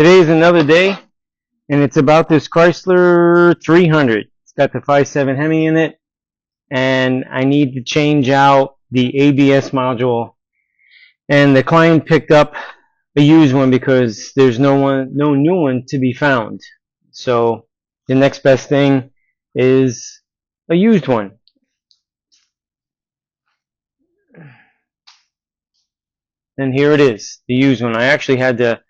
Today is another day, and it's about this Chrysler 300. It's got the 5.7 Hemi in it, and I need to change out the ABS module. And the client picked up a used one because there's no new one to be found. So the next best thing is a used one. And here it is, the used one. I actually had to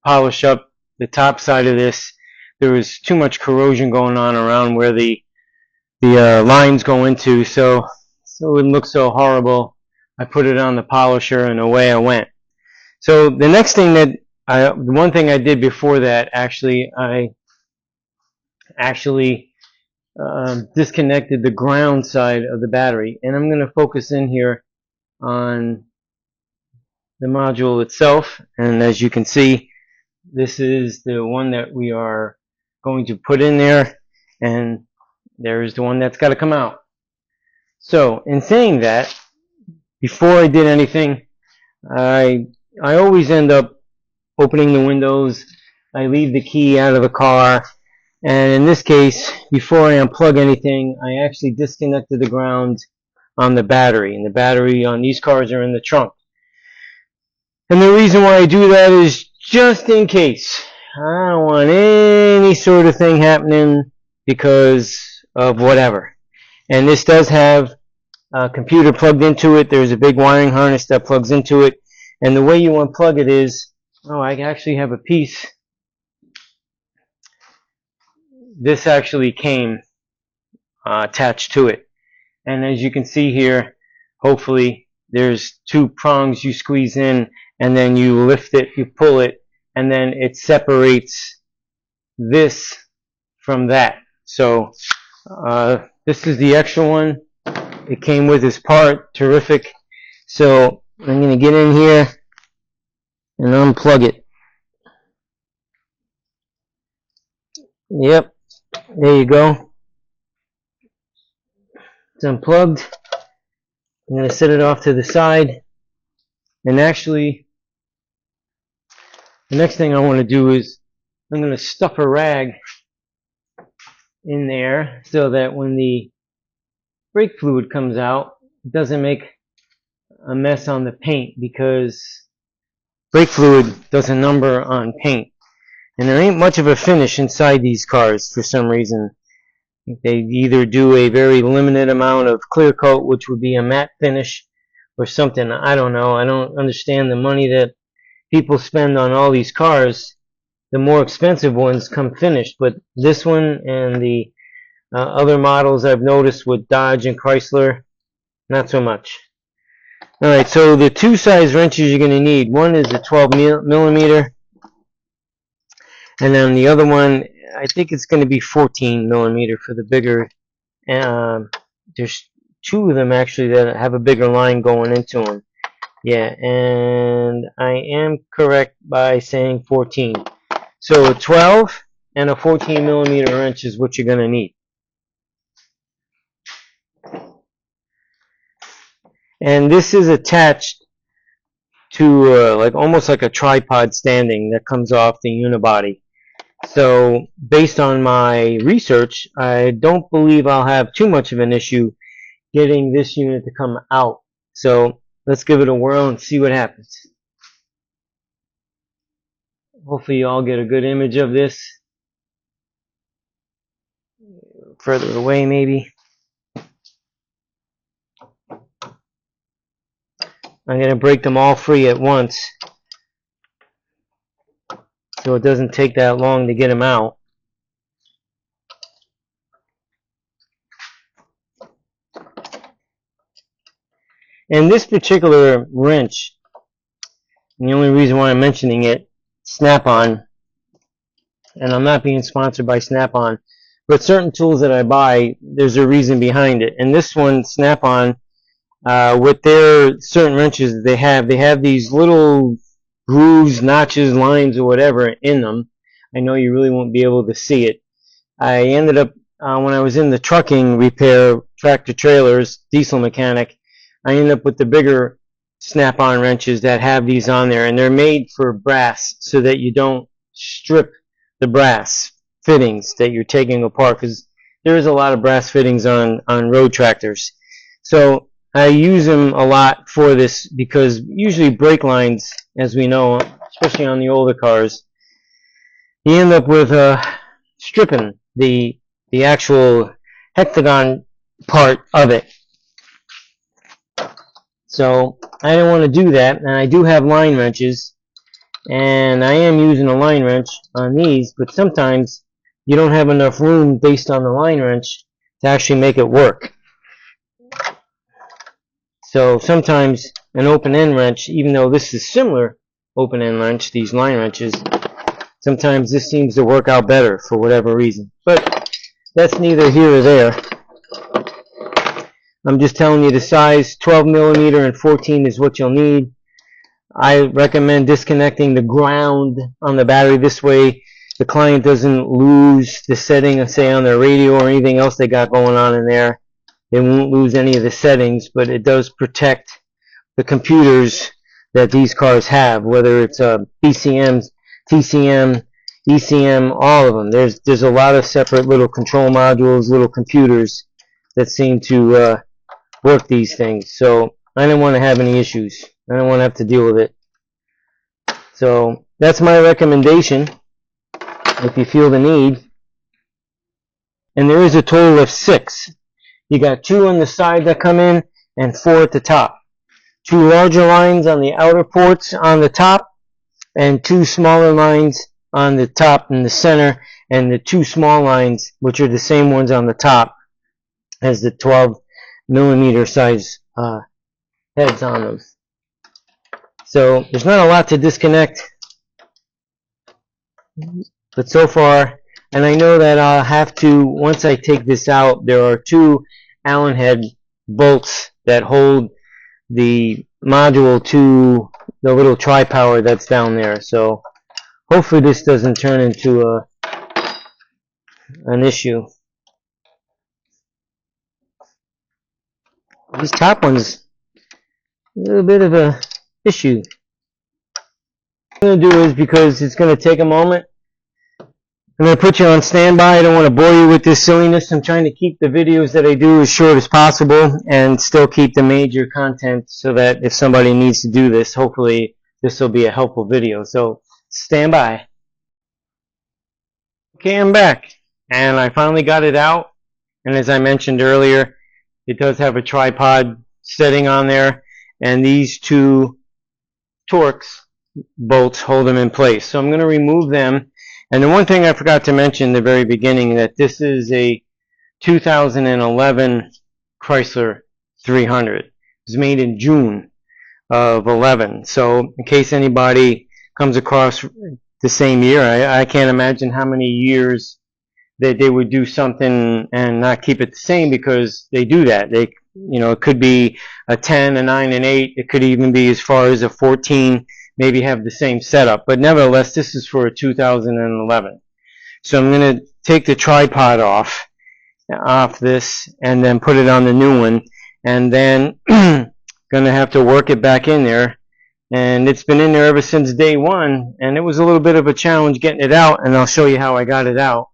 polish up the top side of this. There was too much corrosion going on around where the lines go into, so it wouldn't look so horrible. I put it on the polisher and away I went. So the next thing the one thing I did before that, I disconnected the ground side of the battery, and I'm going to focus in here on the module itself. And as you can see, this is the one that we are going to put in there, and there's the one that's got to come out. So in saying that, before I did anything, I always end up opening the windows. I leave the key out of the car, and in this case, before I unplug anything, I actually disconnected the ground on the battery, and the battery on these cars are in the trunk. And the reason why I do that is just in case. I don't want any sort of thing happening because of whatever. And this does have a computer plugged into it. There's a big wiring harness that plugs into it. And the way you unplug it is, I actually have a piece. This actually came attached to it. And as you can see here, hopefully, there's two prongs you squeeze in, and then you lift it, you pull it, and then it separates this from that. So this is the extra one. It came with this part. Terrific. So I'm going to get in here and unplug it. Yep, there you go. It's unplugged. I'm going to set it off to the side, and actually the next thing I want to do is I'm going to stuff a rag in there so that when the brake fluid comes out, it doesn't make a mess on the paint, because brake fluid does a number on paint. And there ain't much of a finish inside these cars for some reason. They either do a very limited amount of clear coat, which would be a matte finish, or something. I don't know. I don't understand the money that people spend on all these cars. The more expensive ones come finished, but this one and the other models I've noticed with Dodge and Chrysler, not so much. Alright, so the two size wrenches you're going to need. One is a 12 millimeter, and then the other one, I think it's going to be 14 millimeter for the bigger. There's two of them actually that have a bigger line going into them. Yeah, and I am correct by saying 14. So a 12 and a 14 millimeter wrench is what you're going to need. And this is attached to almost like a tripod standing that comes off the unibody. So based on my research, I don't believe I'll have too much of an issue getting this unit to come out. So let's give it a whirl and see what happens. Hopefully you all get a good image of this. Further away maybe. I'm going to break them all free at once, so it doesn't take that long to get them out. And this particular wrench, and the only reason why I'm mentioning it, Snap-on, and I'm not being sponsored by Snap-on, but certain tools that I buy, there's a reason behind it. And this one, Snap-on, with their certain wrenches they have these little grooves, notches, lines, or whatever in them. I know you really won't be able to see it. I ended up, when I was in the trucking repair, tractor trailers, diesel mechanic, I ended up with the bigger Snap-on wrenches that have these on there, and they're made for brass so that you don't strip the brass fittings that you're taking apart, because there is a lot of brass fittings on road tractors. So I use them a lot for this, because usually brake lines, as we know, especially on the older cars, you end up with stripping the actual hexagon part of it. So I didn't want to do that, and I do have line wrenches, and I am using a line wrench on these, but sometimes you don't have enough room based on the line wrench to actually make it work. So sometimes an open-end wrench, even though this is similar open-end wrench, these line wrenches, sometimes this seems to work out better for whatever reason. But that's neither here or there. I'm just telling you the size, 12 millimeter and 14 is what you'll need. I recommend disconnecting the ground on the battery. This way the client doesn't lose the setting, say on their radio or anything else they got going on in there. They won't lose any of the settings, but it does protect the computers that these cars have, whether it's BCMs, TCM, ECM, all of them. There's a lot of separate little control modules, little computers that seem to work these things. So I didn't want to have any issues. I don't want to have to deal with it. So that's my recommendation if you feel the need. And there is a total of 6. You got 2 on the side that come in and 4 at the top. 2 larger lines on the outer ports on the top, and 2 smaller lines on the top in the center, and the 2 small lines, which are the same ones on the top as the 12 millimeter size heads on those. So there's not a lot to disconnect, but so far, and I know that I'll have to, once I take this out, there are 2 Allen head bolts that hold the module to the little tri-power that's down there. So hopefully this doesn't turn into an issue. These top ones, a little bit of a issue. What I'm going to do is, because it's going to take a moment, I'm going to put you on standby. I don't want to bore you with this silliness. I'm trying to keep the videos that I do as short as possible and still keep the major content, so that if somebody needs to do this, hopefully this will be a helpful video. So stand by. Okay, I'm back, and I finally got it out. And as I mentioned earlier, it does have a tripod setting on there, and these 2 Torx bolts hold them in place. So I'm going to remove them. And the one thing I forgot to mention in the very beginning, that this is a 2011 Chrysler 300. It was made in June of 11. So in case anybody comes across the same year, I can't imagine how many years that they would do something and not keep it the same, because they do that. They, it could be a 10, a 9, and 8. It could even be as far as a 14. Maybe have the same setup, but nevertheless, this is for a 2011. So I'm going to take the tripod off this, and then put it on the new one, and then going to have to work it back in there. And it's been in there ever since day one, and it was a little bit of a challenge getting it out, and I'll show you how I got it out.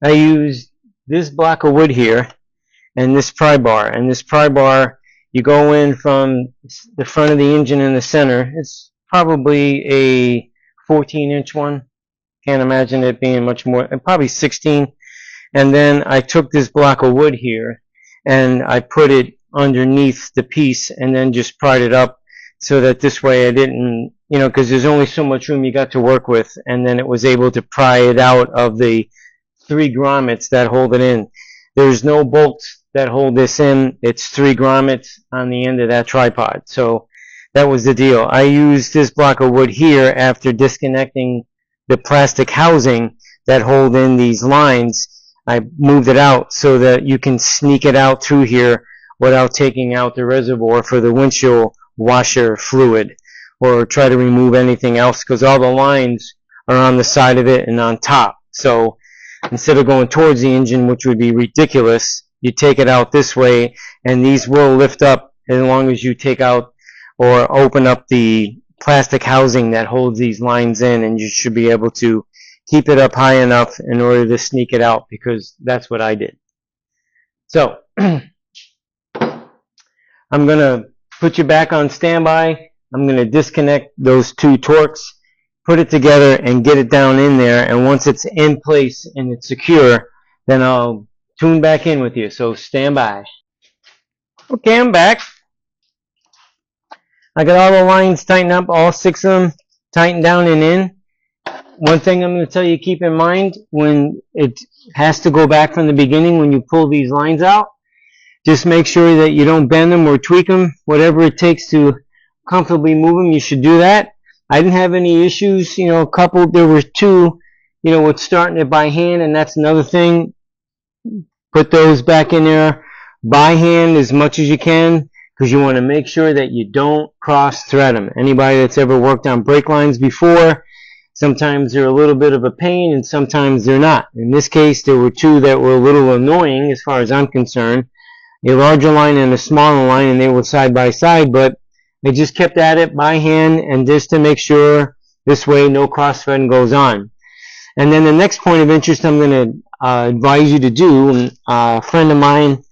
I used this block of wood here, and this pry bar. And this pry bar, you go in from the front of the engine in the center. It's probably a 14-inch one. Can't imagine it being much more, probably 16. And then I took this block of wood here, and I put it underneath the piece, and then just pried it up, so that this way I didn't, because there's only so much room you got to work with, and then it was able to pry it out of the 3 grommets that hold it in. There's no bolts that hold this in. It's 3 grommets on the end of that tripod. So that was the deal. I used this block of wood here after disconnecting the plastic housing that hold in these lines. I moved it out so that you can sneak it out through here without taking out the reservoir for the windshield washer fluid, or try to remove anything else, because all the lines are on the side of it and on top. So instead of going towards the engine, which would be ridiculous, you take it out this way, and these will lift up as long as you take out or open up the plastic housing that holds these lines in, and you should be able to keep it up high enough in order to sneak it out, because that's what I did. So I'm going to put you back on standby. I'm going to disconnect those two Torx, put it together, and get it down in there. And once it's in place and it's secure, then I'll tune back in with you. So stand by. Okay, I'm back. I got all the lines tightened up, all 6 of them tightened down and in. One thing I'm going to tell you, keep in mind, when it has to go back from the beginning, when you pull these lines out, just make sure that you don't bend them or tweak them. Whatever it takes to comfortably move them, you should do that. I didn't have any issues, there were 2, with starting it by hand, and that's another thing. Put those back in there by hand as much as you can, because you want to make sure that you don't cross thread them. Anybody that's ever worked on brake lines before, sometimes they're a little bit of a pain and sometimes they're not. In this case, there were 2 that were a little annoying as far as I'm concerned. A larger line and a smaller line, and they were side by side, but I just kept at it by hand, and just to make sure this way no cross threading goes on. And then the next point of interest I'm going to advise you to do, a friend of mine,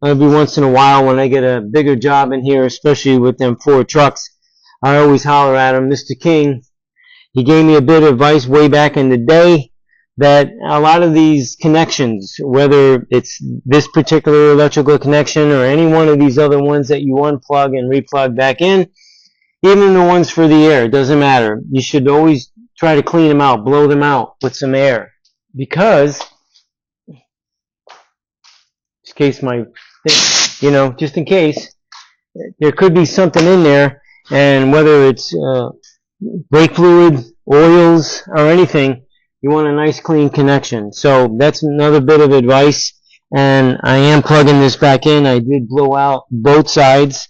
every once in a while when I get a bigger job in here, especially with them 4 trucks, I always holler at him, Mr. King. He gave me a bit of advice way back in the day that a lot of these connections, whether it's this particular electrical connection or any one of these other ones that you unplug and replug back in, even the ones for the air, it doesn't matter. You should always try to clean them out, blow them out with some air. Because, just in case, there could be something in there, and whether it's brake fluid, oils, or anything, you want a nice clean connection. So that's another bit of advice, and I am plugging this back in. I did blow out both sides,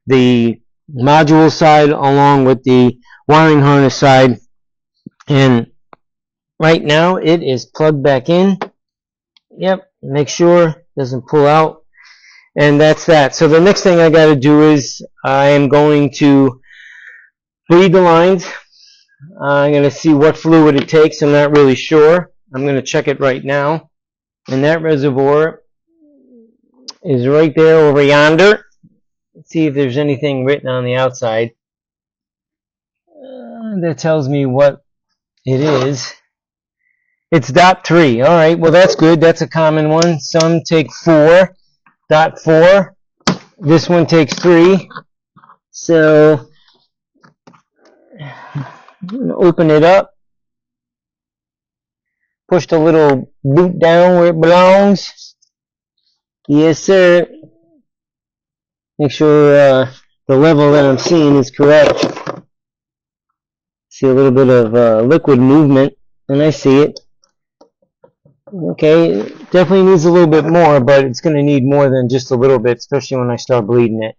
the module side along with the wiring harness side, and right now it is plugged back in. Yep, make sure it doesn't pull out, and that's that. So the next thing I got to do is I am going to bleed the lines. I'm going to see what fluid it takes. I'm not really sure. I'm going to check it right now. And that reservoir is right there over yonder. Let's see if there's anything written on the outside that tells me what it is. It's .3. All right, well that's good. That's a common one. Some take 4. .4. This one takes 3. So I'm going to open it up. Push the little boot down where it belongs. Yes, sir. Make sure the level that I'm seeing is correct. See a little bit of liquid movement, and I see it. Okay, it definitely needs a little bit more, but it's going to need more than just a little bit, especially when I start bleeding it.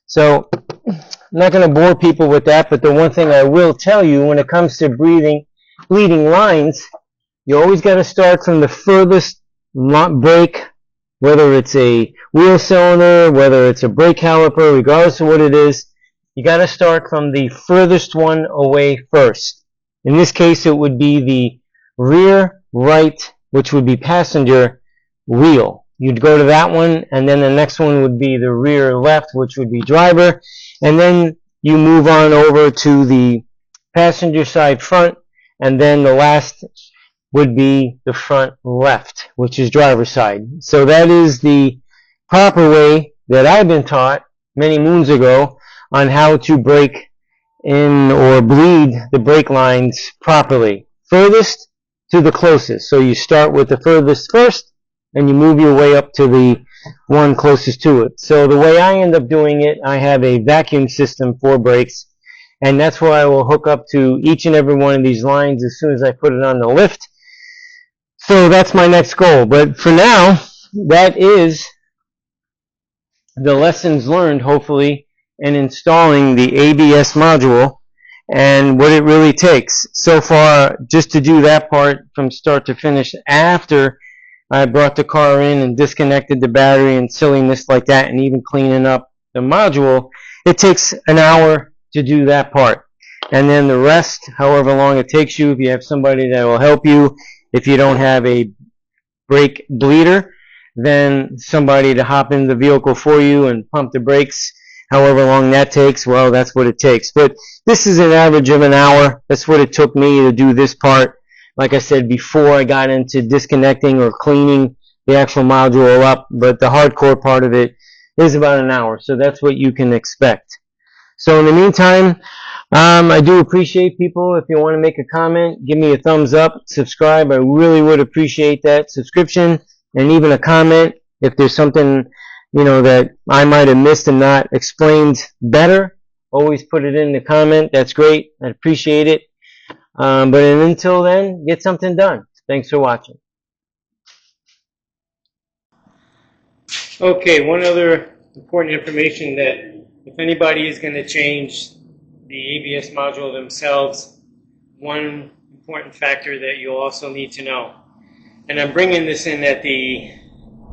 So I'm not going to bore people with that, but the one thing I will tell you when it comes to bleeding lines, you always got to start from the furthest brake, whether it's a wheel cylinder, whether it's a brake caliper, regardless of what it is, you got to start from the furthest one away first. In this case, it would be the rear right, which would be passenger wheel. You'd go to that one, and then the next one would be the rear left, which would be driver, and then you move on over to the passenger side front, and then the last would be the front left, which is driver side. So that is the proper way that I've been taught many moons ago on how to brake in or bleed the brake lines properly. Furthest to the closest. So you start with the furthest first, and you move your way up to the one closest to it. So the way I end up doing it, I have a vacuum system for brakes, and that's where I will hook up to each and every one of these lines as soon as I put it on the lift. So that's my next goal. But for now, that is the lessons learned, hopefully, in installing the ABS module and what it really takes. So far, just to do that part from start to finish after I brought the car in and disconnected the battery and silliness like that, and even cleaning up the module, it takes an hour to do that part. And then the rest, however long it takes you, if you have somebody that will help you, if you don't have a brake bleeder, then somebody to hop in the vehicle for you and pump the brakes, however long that takes, well, that's what it takes. But this is an average of an hour. That's what it took me to do this part. Like I said before, I got into disconnecting or cleaning the actual module up, but the hardcore part of it is about an hour. So that's what you can expect. So in the meantime, I do appreciate people. If you want to make a comment, give me a thumbs up, subscribe. I really would appreciate that subscription and even a comment. If there's something, that I might have missed and not explained better, always put it in the comment. That's great. I appreciate it. But until then, get something done. Thanks for watching. Okay, one other important information that if anybody is going to change the ABS module themselves, one important factor that you'll also need to know, and I'm bringing this in at the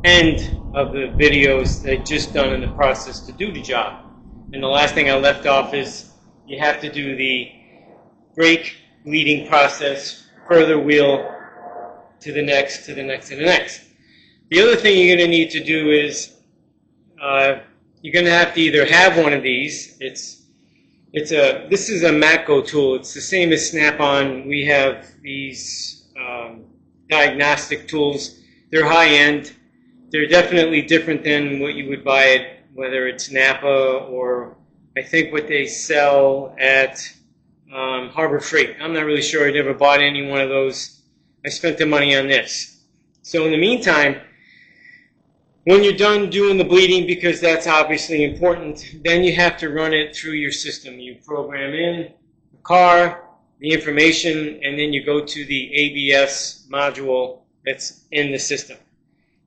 end of the videos that I've just done in the process to do the job. And the last thing I left off is you have to do the brake leading process, further wheel to the next, to the next, to the next. The other thing you're going to need to do is you're going to have to either have one of these. This is a Matco tool. It's the same as Snap-on. We have these diagnostic tools. They're high-end. They're definitely different than what you would buy at, whether it's Napa or I think what they sell at Harbor Freight. I'm not really sure. I never bought any one of those. I spent the money on this. So in the meantime, when you're done doing the bleeding, because that's obviously important, then you have to run it through your system. You program in the car, the information, and then you go to the ABS module that's in the system.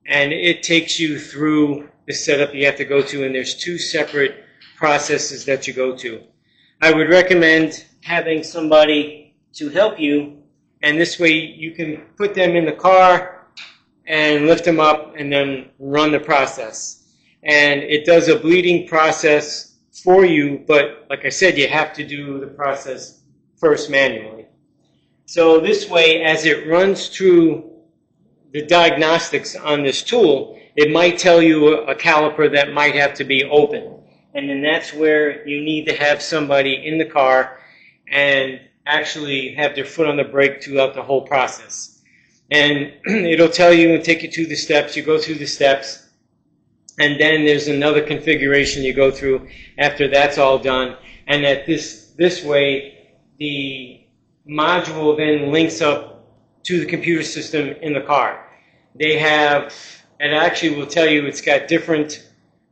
And it takes you through the setup you have to go to, and there's two separate processes that you go to. I would recommend having somebody to help you, and this way you can put them in the car and lift them up and then run the process. And it does a bleeding process for you, but like I said, you have to do the process first manually. So this way, as it runs through the diagnostics on this tool, it might tell you a caliper that might have to be open. And then that's where you need to have somebody in the car and actually have their foot on the brake throughout the whole process. And it'll tell you and take you to the steps. You go through the steps, and then there's another configuration you go through after that's all done. And at this way, the module then links up to the computer system in the car. They have, and actually will tell you it's got different,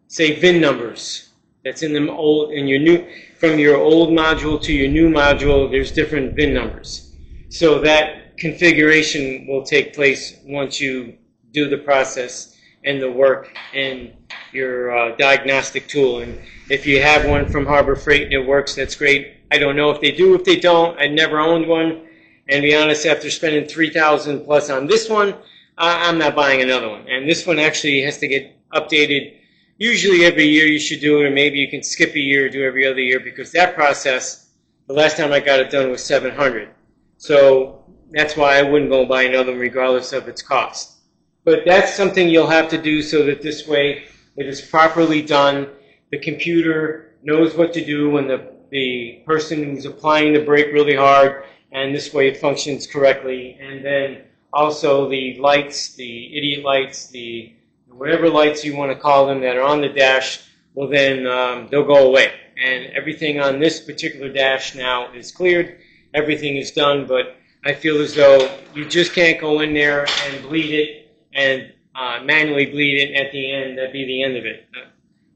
say, VIN numbers. That's in them old, in your new, from your old module to your new module, there's different VIN numbers. So that configuration will take place once you do the process and the work in your diagnostic tool. And if you have one from Harbor Freight and it works, that's great. I don't know if they do. If they don't, I never owned one. And to be honest, after spending $3,000 plus on this one, I'm not buying another one. And this one actually has to get updated. Usually every year you should do it, or maybe you can skip a year or do every other year, because that process, the last time I got it done was $700. So that's why I wouldn't go buy another one regardless of its cost. But that's something you'll have to do so that this way it is properly done. The computer knows what to do when the person who's applying the brake really hard, and this way it functions correctly. And then also the lights, the idiot lights, the whatever lights you want to call them that are on the dash, well then they'll go away. And everything on this particular dash now is cleared. Everything is done, but I feel as though you just can't go in there and bleed it and manually bleed it at the end. That'd be the end of it.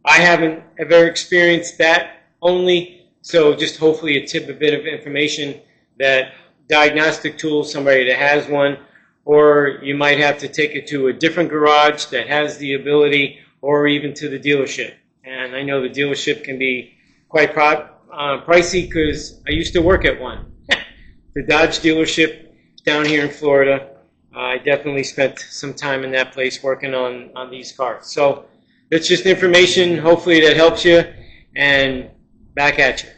I haven't ever experienced that only, so just hopefully a bit of information that diagnostic tool, somebody that has one, or you might have to take it to a different garage that has the ability, or even to the dealership. And I know the dealership can be quite pricey because I used to work at one. The Dodge dealership down here in Florida. I definitely spent some time in that place working on these cars. So It's just information, hopefully, that helps you, and back at you.